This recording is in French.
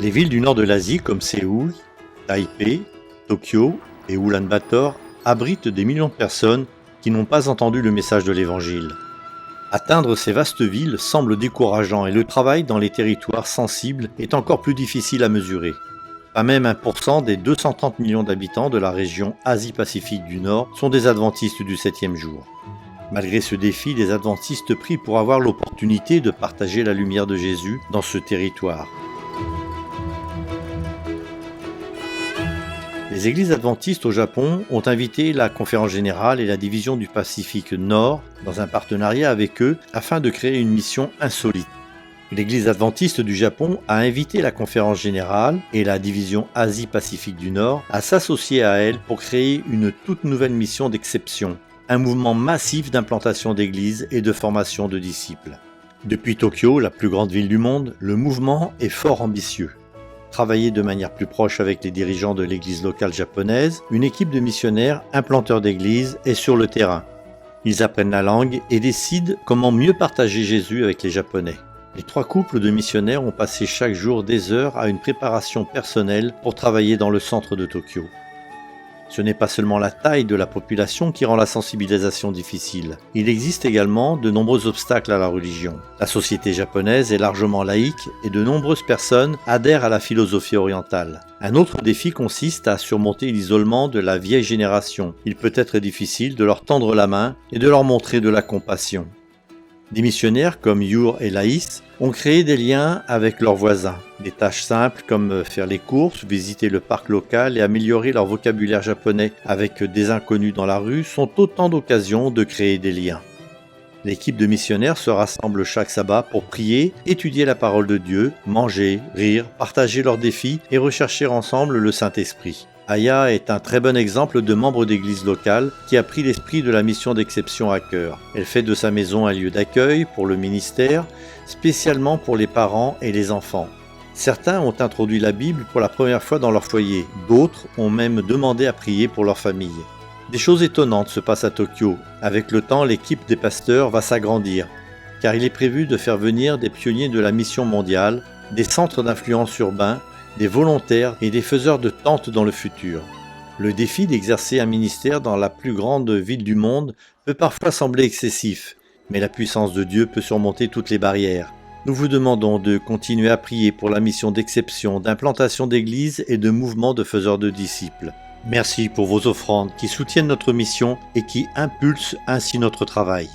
Les villes du nord de l'Asie comme Séoul, Taipei, Tokyo et Ulaanbaatar abritent des millions de personnes qui n'ont pas entendu le message de l'Évangile. Atteindre ces vastes villes semble décourageant et le travail dans les territoires sensibles est encore plus difficile à mesurer. Pas même 1% des 230 millions d'habitants de la région Asie-Pacifique du Nord sont des adventistes du 7e jour. Malgré ce défi, les adventistes prient pour avoir l'opportunité de partager la lumière de Jésus dans ce territoire. Les églises adventistes au Japon ont invité la Conférence générale et la division du Pacifique Nord dans un partenariat avec eux afin de créer une mission insolite. L'Église adventiste du Japon a invité la Conférence générale et la division Asie-Pacifique du Nord à s'associer à elle pour créer une toute nouvelle mission d'exception, un mouvement massif d'implantation d'églises et de formation de disciples. Depuis Tokyo, la plus grande ville du monde, le mouvement est fort ambitieux. Travailler de manière plus proche avec les dirigeants de l'église locale japonaise, une équipe de missionnaires implanteurs d'églises est sur le terrain. Ils apprennent la langue et décident comment mieux partager Jésus avec les Japonais. Les 3 couples de missionnaires ont passé chaque jour des heures à une préparation personnelle pour travailler dans le centre de Tokyo. Ce n'est pas seulement la taille de la population qui rend la sensibilisation difficile. Il existe également de nombreux obstacles à la religion. La société japonaise est largement laïque et de nombreuses personnes adhèrent à la philosophie orientale. Un autre défi consiste à surmonter l'isolement de la vieille génération. Il peut être difficile de leur tendre la main et de leur montrer de la compassion. Des missionnaires comme Yur et Laïs ont créé des liens avec leurs voisins. Des tâches simples comme faire les courses, visiter le parc local et améliorer leur vocabulaire japonais avec des inconnus dans la rue sont autant d'occasions de créer des liens. L'équipe de missionnaires se rassemble chaque sabbat pour prier, étudier la parole de Dieu, manger, rire, partager leurs défis et rechercher ensemble le Saint-Esprit. Aya est un très bon exemple de membre d'église locale qui a pris l'esprit de la mission d'exception à cœur. Elle fait de sa maison un lieu d'accueil pour le ministère, spécialement pour les parents et les enfants. Certains ont introduit la Bible pour la première fois dans leur foyer, d'autres ont même demandé à prier pour leur famille. Des choses étonnantes se passent à Tokyo. Avec le temps, l'équipe des pasteurs va s'agrandir, car il est prévu de faire venir des pionniers de la mission mondiale, des centres d'influence urbains, des volontaires et des faiseurs de tentes dans le futur. Le défi d'exercer un ministère dans la plus grande ville du monde peut parfois sembler excessif, mais la puissance de Dieu peut surmonter toutes les barrières. Nous vous demandons de continuer à prier pour la mission d'exception, d'implantation d'églises et de mouvements de faiseurs de disciples. Merci pour vos offrandes qui soutiennent notre mission et qui impulsent ainsi notre travail.